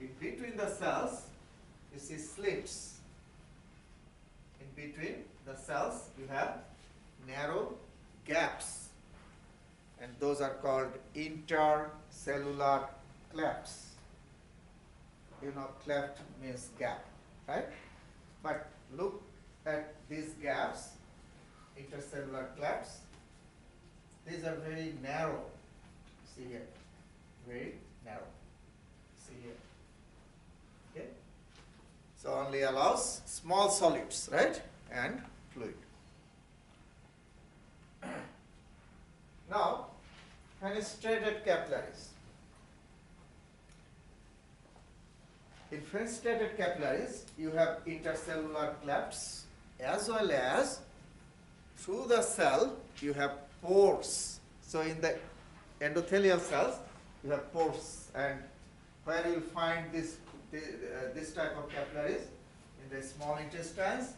in between the cells, you see slits. In between the cells, you have narrow gaps, and those are called intercellular clefts. You know, cleft means gap, right? But look at these gaps, intercellular clefts. These are very narrow. See here, very narrow. See here. Okay. So only allows small solids, right, and fluid. Now, fenestrated capillaries. In fenestrated capillaries, you have intercellular clefts as well as through the cell you have pores. So in the endothelial cells, you have pores, and where you will find this type of capillaries in the small intestines,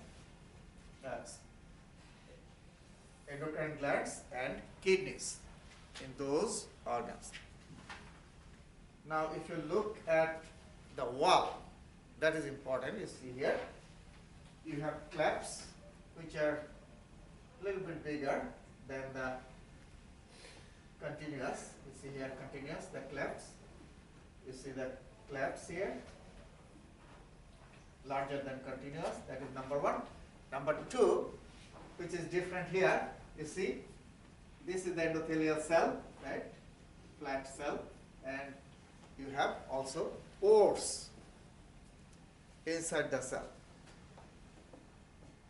endocrine glands, and kidneys, in those organs. Now, if you look at the wall, that is important. You see here, you have clefts which are a little bit bigger than the continuous. You see here continuous, the clefts. You see the clefts here, larger than continuous. That is number one. Number two, which is different here, you see, this is the endothelial cell, right? Flat cell, and you have also pores inside the cell.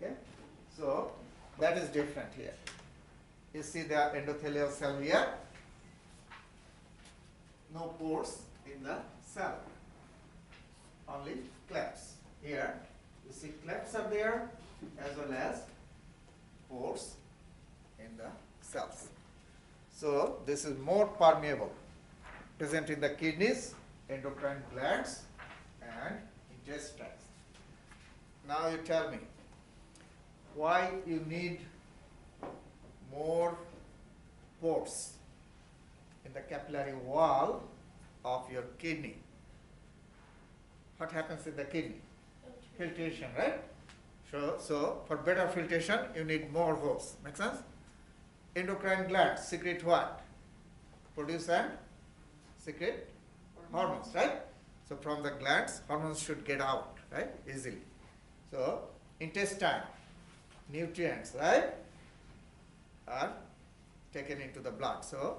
Okay, so that is different here. You see the endothelial cell here, no pores in the cell, only clefts. Here, you see clefts are there as well as pores in the cells. So this is more permeable, present in the kidneys, endocrine glands, and intestines. Now you tell me, why you need more pores in the capillary wall of your kidney? What happens in the kidney? Filtration, right? So for better filtration, you need more holes. Make sense? Endocrine glands secrete what? Produce and secrete hormones, right? So from the glands, hormones should get out, right? Easily. So intestine, nutrients, right, are taken into the blood. So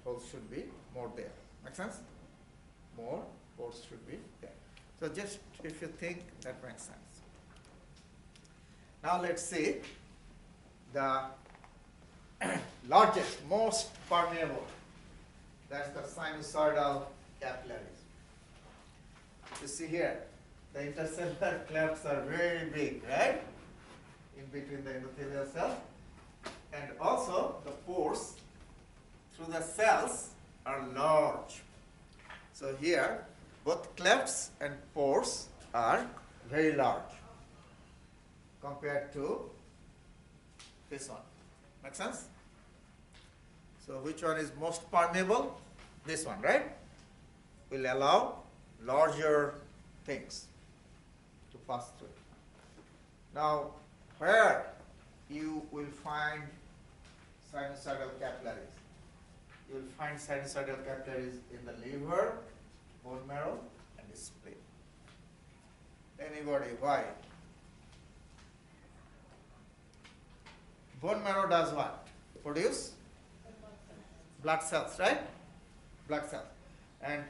holes should be more there. Make sense? More holes should be there. So just if you think, that makes sense. Now let's see the largest, most permeable. That's the sinusoidal capillaries. You see here, the intercellular clefts are very big, right? In between the endothelial cells. And also the pores through the cells are large. So here, both clefts and pores are very large compared to this one. Make sense? So which one is most permeable? This one, right? Will allow larger things to pass through. Now, where you will find sinusoidal capillaries? You will find sinusoidal capillaries in the liver, bone marrow, and the spleen. Anybody? Why? Bone marrow does what? Produce blood cells, right? Blood cells. And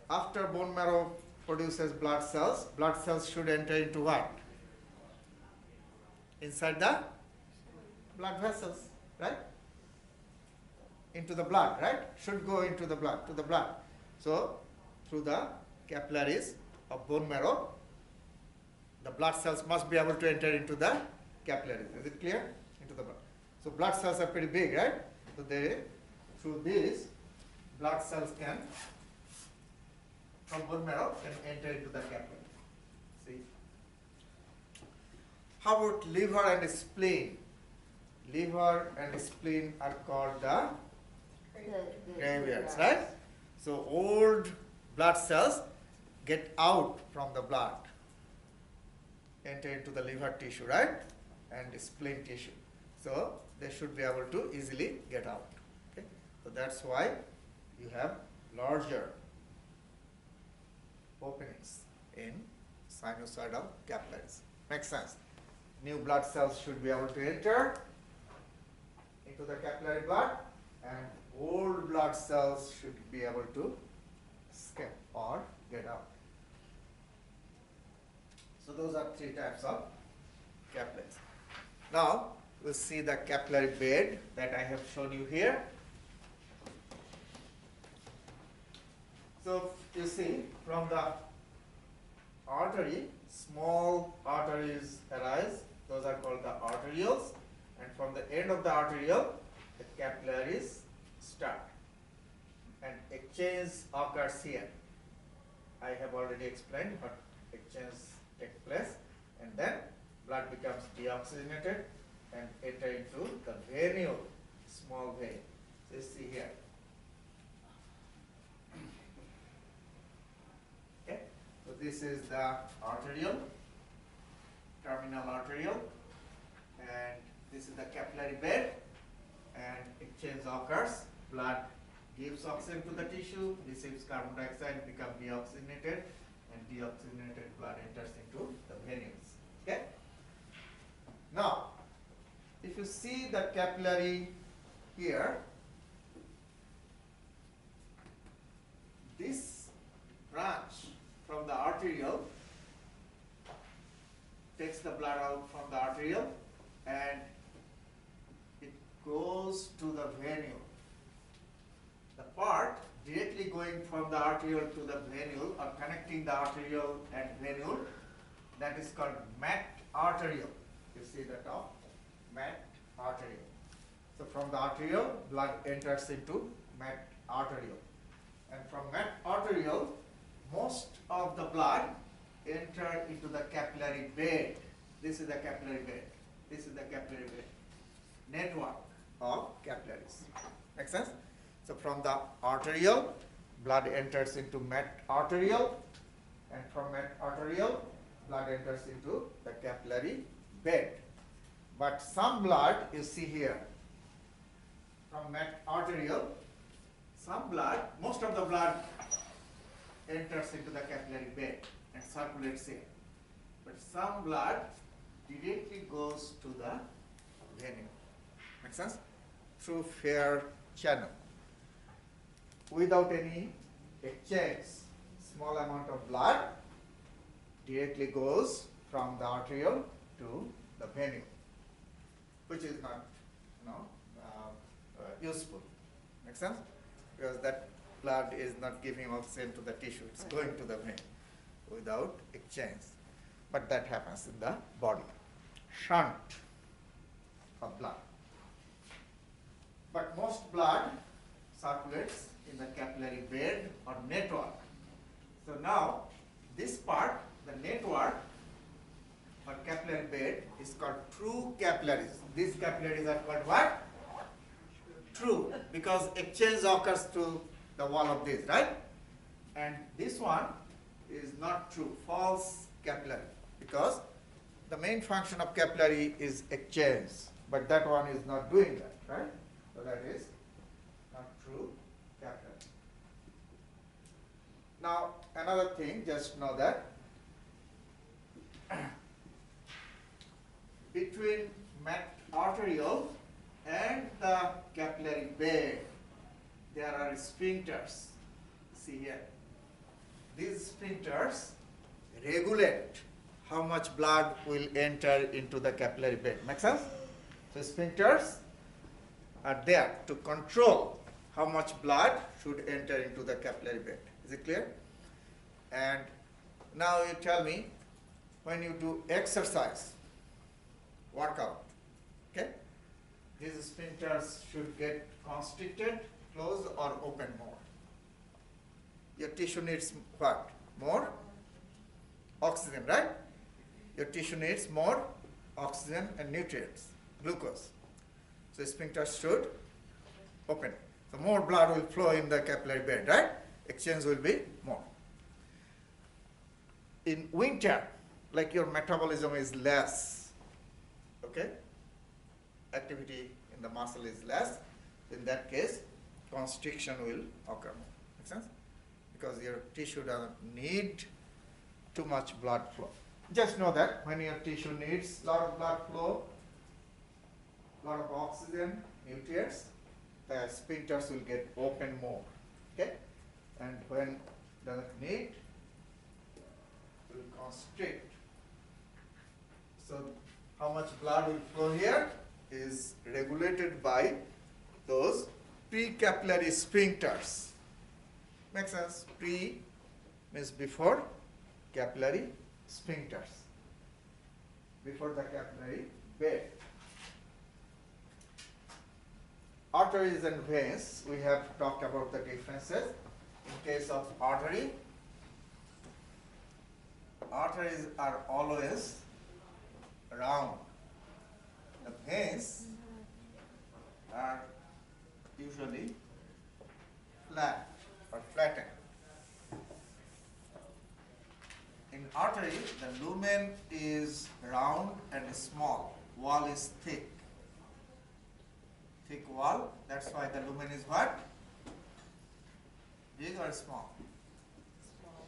after bone marrow produces blood cells should enter into what? Inside the blood vessels, right? Into the blood, right? Should go into the blood, to the blood. So, through the capillaries of bone marrow, the blood cells must be able to enter into the capillaries. Is it clear? Into the blood. So, blood cells are pretty big, right? So, they, through these, blood cells can, from bone marrow, can enter into the capillary. See? How about liver and spleen? Liver and spleen are called the graveyards, right? So old blood cells get out from the blood, enter into the liver tissue, right? And spleen tissue. So they should be able to easily get out. Okay? So that's why you have larger openings in sinusoidal capillaries. Makes sense? New blood cells should be able to enter into the capillary blood, and old blood cells should be able to escape or get out. So those are three types of capillaries. Now we'll see the capillary bed that I have shown you here. So you see, from the artery, small arteries arise. Those are called the arterioles. And from the end of the arteriole, the capillaries start. And exchange occurs here. I have already explained what exchange takes place. And then blood becomes deoxygenated and enter into the venule, small vein. So you see here. Okay. So this is the arteriole, terminal arteriole, and this is the capillary bed, and exchange occurs. Blood gives oxygen to the tissue, receives carbon dioxide, becomes deoxygenated, and deoxygenated blood enters into the venules. Okay? Now, if you see the capillary here, this branch from the arteriole takes the blood out from the arteriole and it goes to the venule. The part directly going from the arteriole to the venule, or connecting the arteriole and venule, that is called mat arteriole. You see the top, mat arteriole. So from the arteriole, blood enters into mat arteriole, and from mat arteriole, most of the blood enter into the capillary bed. This is the capillary bed. This is the capillary bed. Network of capillaries. Make sense? So from the arteriole, blood enters into mat arteriole, and from mat arteriole, blood enters into the capillary bed. But some blood, you see here, from mat arteriole, some blood, most of the blood enters into the capillary bed and circulates here. But some blood directly goes to the venule. Make sense? Through fair channel. Without any exchange, small amount of blood directly goes from the arteriole to the venule, which is not, useful. Make sense? Because that blood is not giving oxygen to the tissue; it's going to the vein without exchange. But that happens in the body. Shunt of blood. But most blood circulates in the capillary bed or network. So now, this part, the network or capillary bed, is called true capillaries. These capillaries are called what? True, because exchange occurs to the wall of this, right? And this one is not true, false capillary, because the main function of capillary is exchange, but that one is not doing that, right? So that is not true capillary. Now, another thing, just know that between mat arteriole and the capillary bed, there are sphincters. See here. These sphincters regulate how much blood will enter into the capillary bed. Make sense? So sphincters are there to control how much blood should enter into the capillary bed. Is it clear? And now you tell me, when you do exercise, workout, okay, these sphincters should get constricted, closed, or open more. Your tissue needs what? More oxygen, right? Your tissue needs more oxygen and nutrients, glucose. So sphincters should open. So more blood will flow in the capillary bed, right? Exchange will be more. in winter, like your metabolism is less, okay, activity in the muscle is less, in that case, constriction will occur. Make sense? Because your tissue doesn't need too much blood flow. Just know that when your tissue needs a lot of blood flow, lot of oxygen, nutrients, the sphincters will get open more, okay? And when doesn't need, will constrict. So how much blood will flow here is regulated by those pre-capillary sphincters. Make sense? Pre means before capillary sphincters, before the capillary bed. Arteries and veins, we have talked about the differences. In case of artery, arteries are always round. The veins are usually flat or flattened. In artery, the lumen is round and small, wall is thick. Thick wall, that's why the lumen is what? Big or small? Small.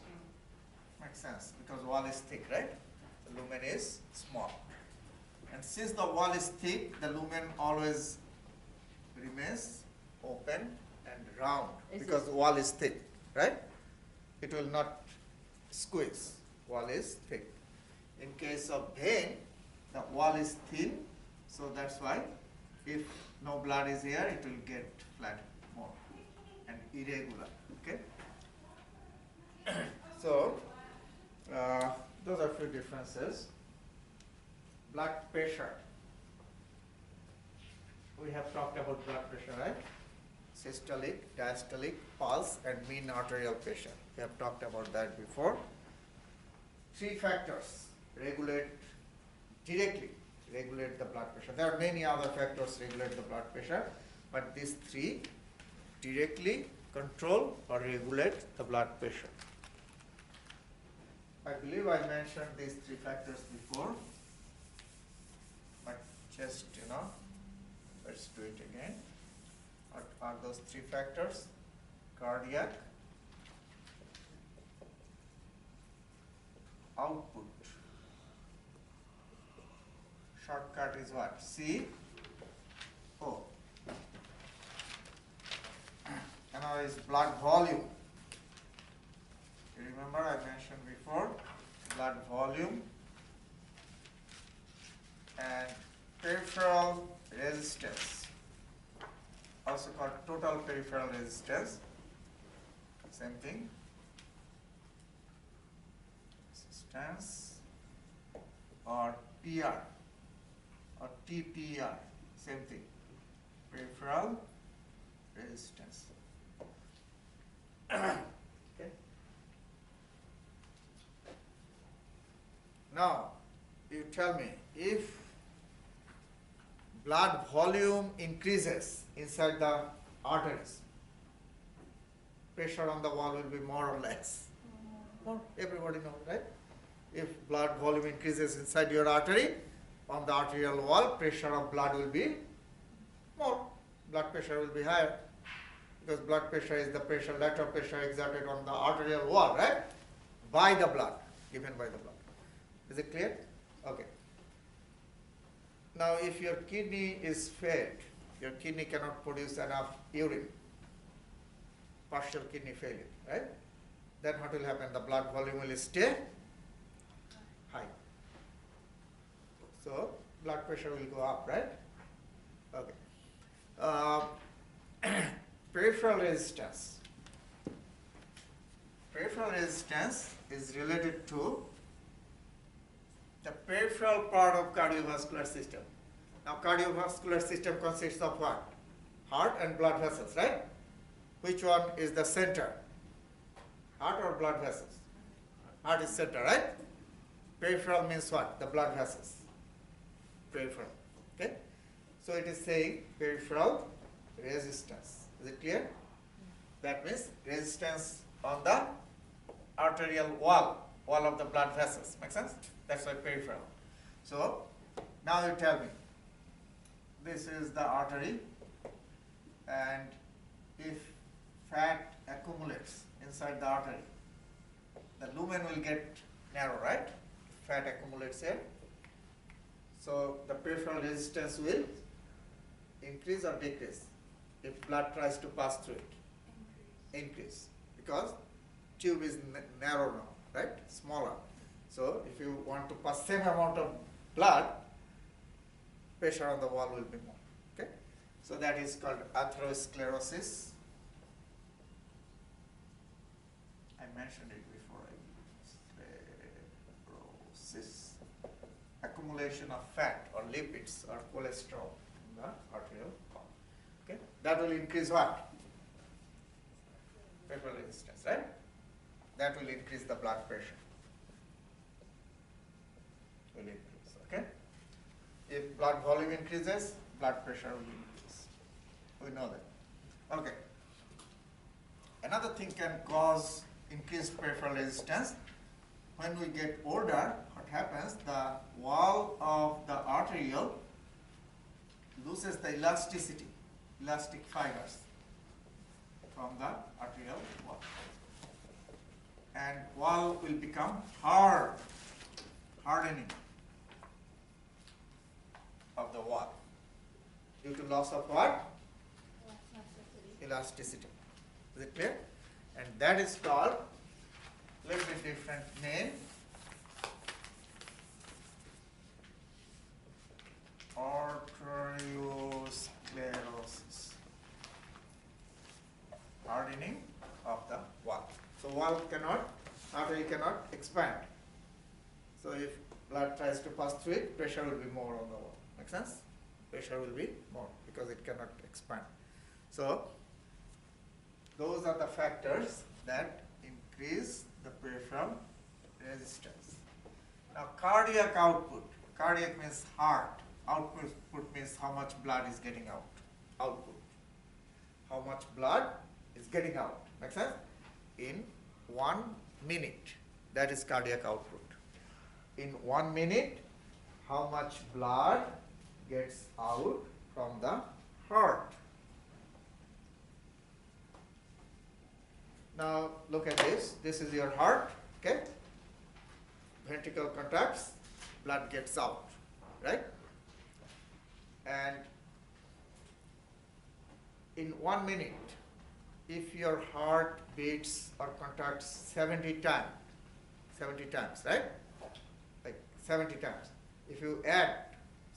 Makes sense, because wall is thick, right? The lumen is small. And since the wall is thick, the lumen always remains open and round because wall is thick, right? It will not squeeze. Wall is thick. In case of vein, the wall is thin, so that's why if no blood is here, it will get flat more and irregular. Okay. So those are few differences. Blood pressure. We have talked about blood pressure, right? Systolic, diastolic, pulse, and mean arterial pressure. We have talked about that before. Three factors directly regulate the blood pressure. There are many other factors regulate the blood pressure, but these three directly control or regulate the blood pressure. I believe I mentioned these three factors before, but just, let's do it again. What are those three factors? Cardiac, output. Shortcut is what? CO. Another is blood volume. You remember I mentioned before, blood volume and peripheral resistance, also called total peripheral resistance. Same thing. Resistance or PR or TPR, same thing. Peripheral resistance. Okay. Now, you tell me, if blood volume increases inside the arteries, pressure on the wall will be more or less. More, everybody knows, right? If blood volume increases inside your artery, on the arterial wall, pressure of blood will be more. Blood pressure will be higher, because blood pressure is the pressure, lateral pressure exerted on the arterial wall, right? By the blood, given by the blood. Is it clear? Okay. Now, if your kidney is failed, your kidney cannot produce enough urine, partial kidney failure, right? Then what will happen? The blood volume will stay high. So, blood pressure will go up, right? Okay. Peripheral resistance. Peripheral resistance is related to the peripheral part of cardiovascular system. Now, cardiovascular system consists of what? Heart and blood vessels, right? Which one is the center? Heart or blood vessels? Heart is center, right? Peripheral means what? The blood vessels. Peripheral. Okay? So it is saying peripheral resistance. Is it clear? That means resistance on the arterial wall. wall of the blood vessels. Make sense? That's why peripheral. So now you tell me, this is the artery, and if fat accumulates inside the artery, the lumen will get narrow, right? Fat accumulates here. So the peripheral resistance will increase or decrease if blood tries to pass through it? Increase. Because tube is narrow now, right? Smaller. So if you want to pass same amount of blood, pressure on the wall will be more. Okay? So that is called atherosclerosis. I mentioned it before. Sclerosis. Accumulation of fat or lipids or cholesterol in the arterial wall. Okay? That will increase what? Peripheral resistance, right? That will increase the blood pressure. Will increase, okay? If blood volume increases, blood pressure will increase. We know that. Okay. Another thing can cause increased peripheral resistance. When we get older, what happens? The wall of the arterial loses the elasticity, elastic fibers from the arterial wall. And wall will become hard, hardening of the wall due to loss of what? Elasticity. Is it clear? And that is called a little bit different name. Arteriosclerosis. Hardening of the wall. So wall cannot, artery cannot expand. So if blood tries to pass through it, pressure will be more on the wall. Make sense? Pressure will be more because it cannot expand. So those are the factors that increase the peripheral resistance. Now cardiac output. Cardiac means heart. Output means how much blood is getting out. Output. How much blood is getting out. Make sense? In 1 minute. That is cardiac output. In 1 minute, how much blood gets out from the heart. Now look at this. This is your heart. Okay? Ventricle contracts, blood gets out. Right? And in 1 minute, if your heart beats or contracts 70 times, right? Like 70 times. If you add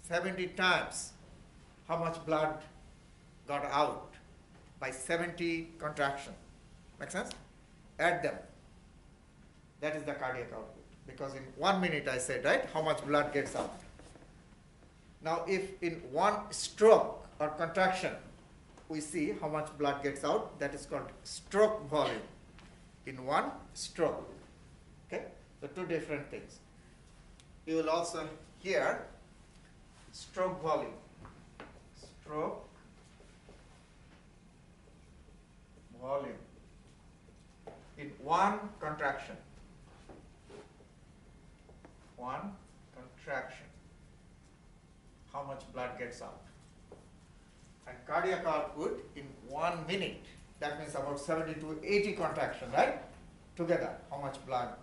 70 times how much blood got out by 70 contraction. Make sense? Add them. That is the cardiac output. Because in 1 minute I said, right, how much blood gets out. Now if in one stroke or contraction we see how much blood gets out, that is called stroke volume. In one stroke. Okay? So two different things. You will also hear stroke volume. Stroke volume. In one contraction. One contraction. How much blood gets out. And cardiac output in 1 minute, that means about 70 to 80 contraction, right? Together, how much blood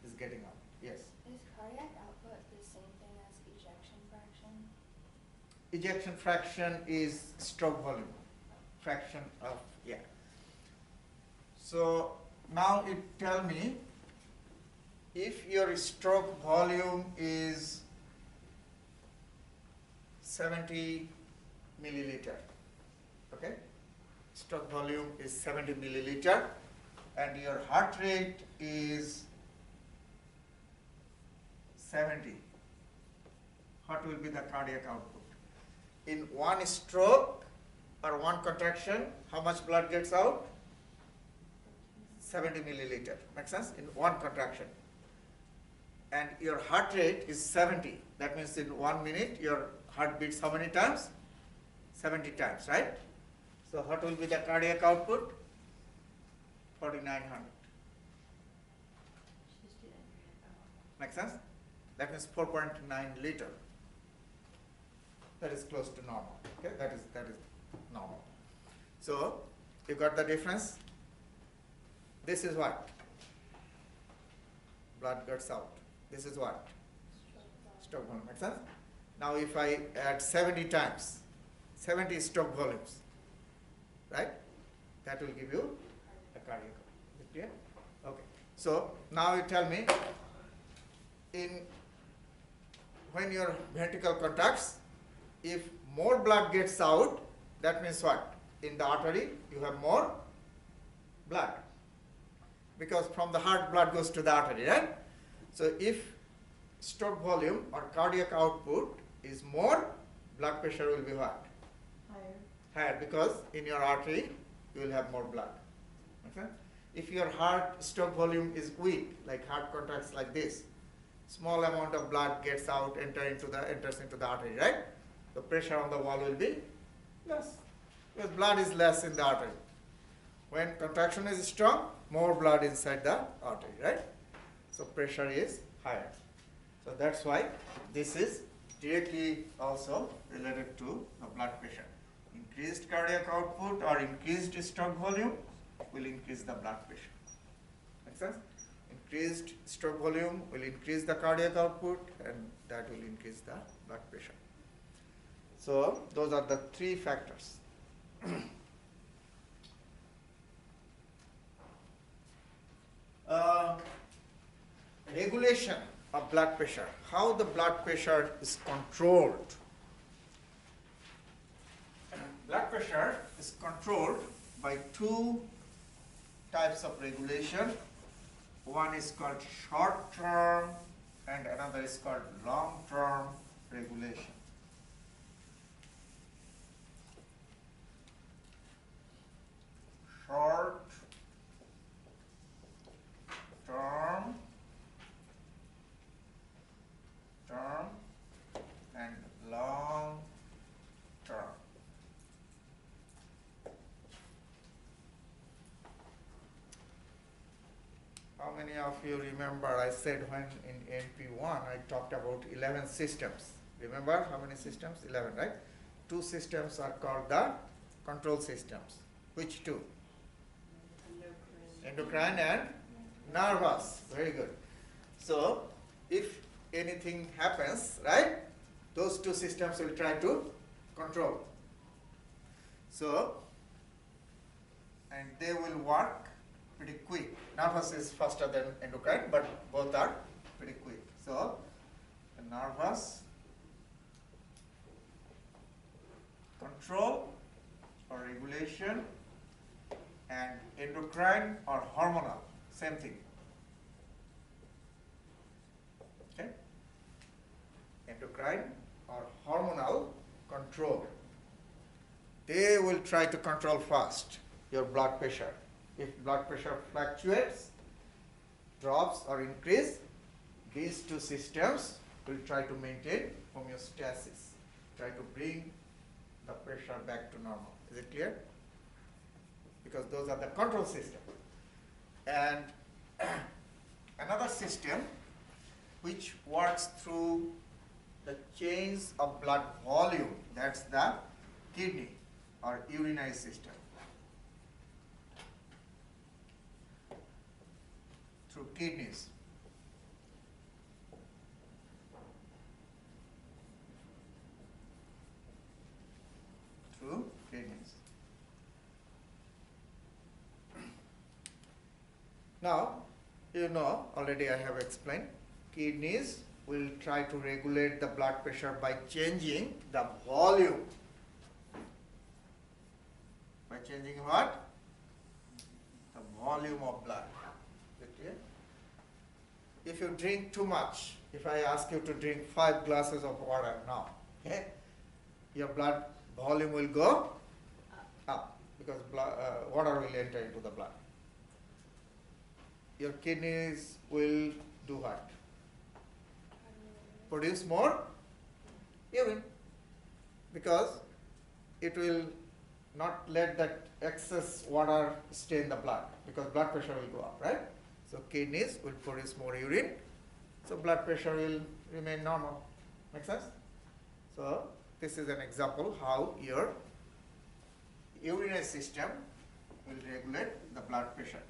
is getting out. Yes? Is cardiac output the same thing as ejection fraction? Ejection fraction is stroke volume. Fraction of, yeah. So now you tell me, if your stroke volume is 70 milliliter, okay? Stroke volume is 70 milliliter and your heart rate is 70. What will be the cardiac output? In one stroke or one contraction, how much blood gets out? 70 milliliter. Make sense? In one contraction. And your heart rate is 70. That means in 1 minute your heart beats how many times? 70 times, right? So what will be the cardiac output? 4900. sense? That means 4.9 liter. That is close to normal. Okay, that is normal. So you got the difference? This is what? Blood gets out. This is what? Stroke volume. Makes sense? Now if I add 70 times, 70 stroke volumes, right? That will give you a cardiac. Is it clear? Okay. So now you tell me, when your ventricle contracts, if more blood gets out, that means what? In the artery, you have more blood. Because from the heart, blood goes to the artery, right? So if stroke volume or cardiac output is more, blood pressure will be what? Higher, because in your artery, you will have more blood. Okay? If your heart stroke volume is weak, like heart contracts like this, small amount of blood gets out, enters into the artery, right? The pressure on the wall will be less, because blood is less in the artery. When contraction is strong, more blood inside the artery, right? So pressure is higher. So that's why this is directly also related to the blood pressure. Increased cardiac output or increased stroke volume will increase the blood pressure. Make sense? Increased stroke volume will increase the cardiac output, and that will increase the blood pressure. So those are the three factors. Regulation of blood pressure. How the blood pressure is controlled. Blood pressure is controlled by two types of regulation. One is called short-term and another is called long-term regulation. Short-term and long-term. How many of you remember I said when in NP1 I talked about 11 systems. Remember how many systems? 11, right? Two systems are called the control systems. Which two? Endocrine and nervous. Very good. So if anything happens, right, those two systems will try to control. So, and they will work pretty quick. Nervous is faster than endocrine, but both are pretty quick. So, the nervous control or regulation and endocrine or hormonal, same thing. Okay? Endocrine or hormonal control. They will try to control first your blood pressure. If blood pressure fluctuates, drops or increase, these two systems will try to maintain homeostasis, try to bring the pressure back to normal. Is it clear? Because those are the control system. And another system which works through the change of blood volume, that's the kidney or urinary system. Through kidneys. Through kidneys. Now, you know, already I have explained, kidneys will try to regulate the blood pressure by changing the volume. By changing what? The volume of blood. Is it clear? If you drink too much, if I ask you to drink 5 glasses of water now, okay, your blood volume will go up because water will enter into the blood. Your kidneys will do what? Produce more urine, because it will not let that excess water stay in the blood, because blood pressure will go up, right? So kidneys will produce more urine, so blood pressure will remain normal. Make sense? So this is an example how your urinary system will regulate the blood pressure,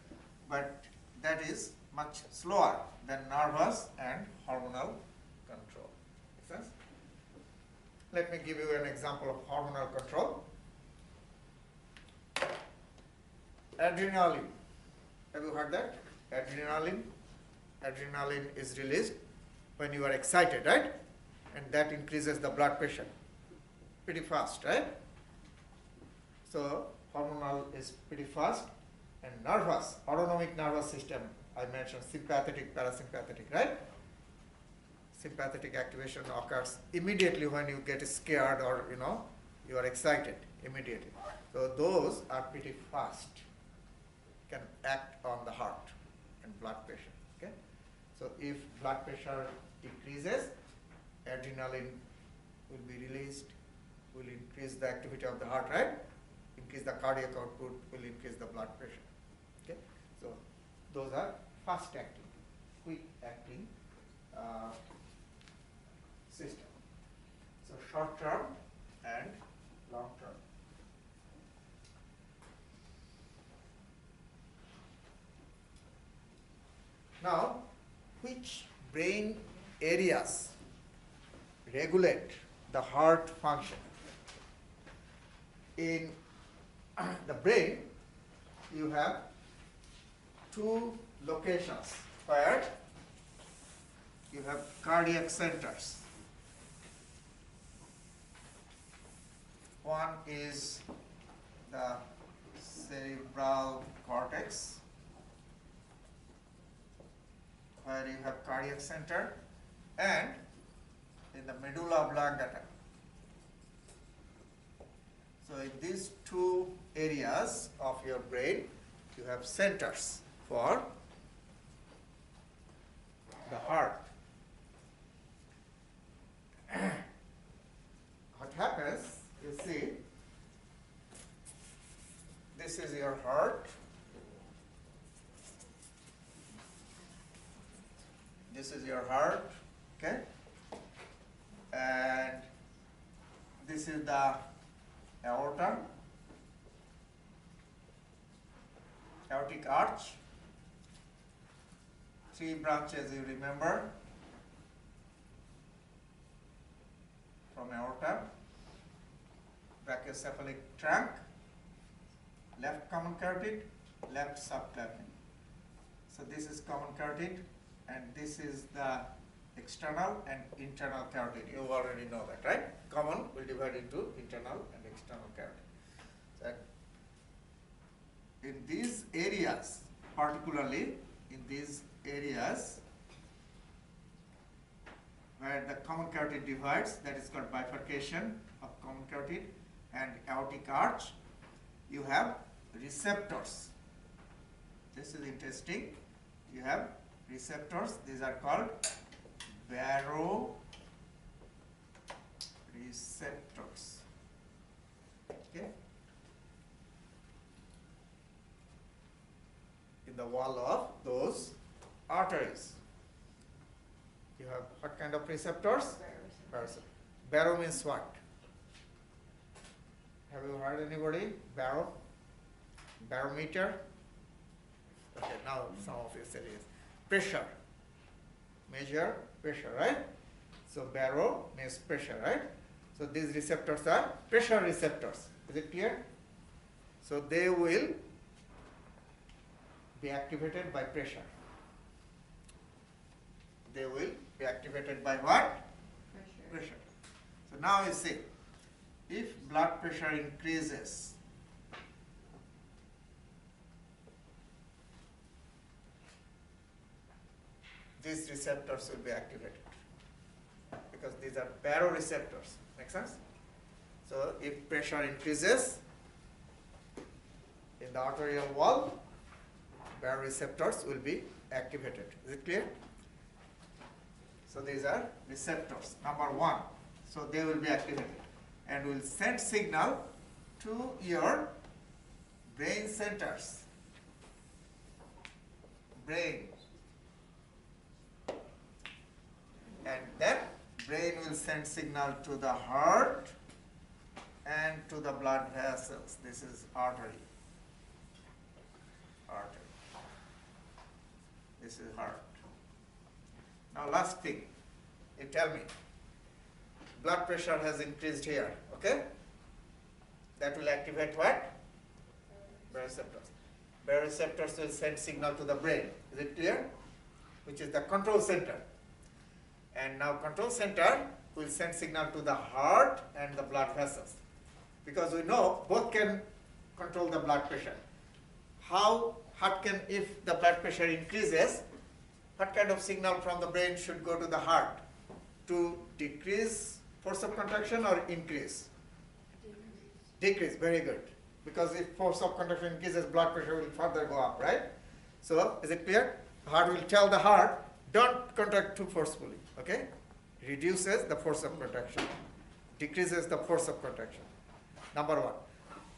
but that is much slower than nervous and hormonal control. Make sense? Let me give you an example of hormonal control. Adrenaline. Have you heard that? Adrenaline. Adrenaline is released when you are excited, right? And that increases the blood pressure pretty fast, right? So hormonal is pretty fast. And nervous, autonomic nervous system, I mentioned sympathetic, parasympathetic, right? Sympathetic activation occurs immediately when you get scared or you are excited immediately. So those are pretty fast, can act on the heart and blood pressure. Okay, so if blood pressure decreases, adrenaline will be released, will increase the activity of the heart, right? Increase the cardiac output, will increase the blood pressure. Okay, so those are fast acting, quick acting system. So short term and long term. Now, which brain areas regulate the heart function? In the brain, you have two locations where you have cardiac centers. One is the cerebral cortex, where you have cardiac center, and in the medulla oblongata. So in these two areas of your brain, you have centers for the heart. What happens, you see, this is your heart. This is your heart, okay? And this is the aorta, aortic arch. Three branches, you remember, from aorta, brachiocephalic trunk, left common carotid, left subclavian. So this is common carotid, and this is the external and internal carotid. You already know that, right? Common will divide into internal and external carotid. So in these areas, particularly in these areas where the common carotid divides, that is called bifurcation of common carotid and aortic arch, you have receptors. This is interesting. You have receptors. These are called Vero Receptors. Okay. In the wall of those arteries, you have what kind of receptors? Vero means what? Have you heard anybody? Vero? Barometer? Okay, now some of you said it. Pressure. Measure pressure, right? So Vero means pressure, right? So these receptors are pressure receptors. Is it clear? So they will be activated by pressure. They will be activated by what? Pressure. So now you see, if blood pressure increases, these receptors will be activated because these are baroreceptors. Make sense? So if pressure increases in the arterial wall, baroreceptors will be activated. Is it clear? So these are receptors, number one. So they will be activated and will send signal to your brain centers. Brain. send signal to the heart and to the blood vessels. This is artery. Artery. This is heart. Now last thing, you tell me, blood pressure has increased here, okay? That will activate what? Vero receptors. Vero receptors will send signal to the brain. Is it clear? Which is the control center. And now control center will send signal to the heart and the blood vessels. Because we know both can control the blood pressure. How heart can, if the blood pressure increases, what kind of signal from the brain should go to the heart? To decrease force of contraction or increase? Decrease, very good. Because if force of contraction increases, blood pressure will further go up, right? So, is it clear? Heart will tell the heart, don't contract too forcefully, okay? Reduces the force of contraction, decreases the force of contraction. Number one.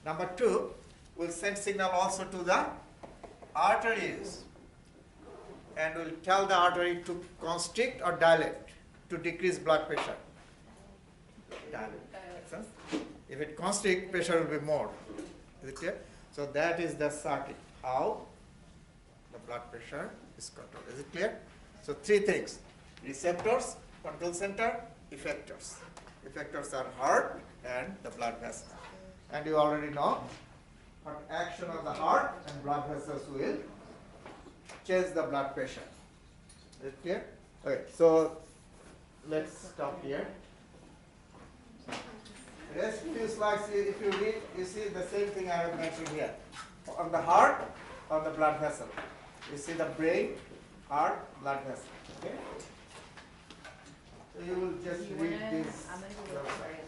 Number two, will send signal also to the arteries and will tell the artery to constrict or dilate to decrease blood pressure. Dilate. Makes sense? If it constricts, pressure will be more. Is it clear? So that is the circuit, how the blood pressure is controlled. Is it clear? So three things: receptors, control center, effectors. Effectors are heart and the blood vessels. And you already know what action of the heart and blood vessels will change the blood pressure. Is it clear? Okay, so let's stop here. Rest few slides, if you read, you see the same thing I have mentioned here. On the heart, on the blood vessel. You see the brain, heart, blood vessel. Okay? So you will just read this. I'm going to go look for it.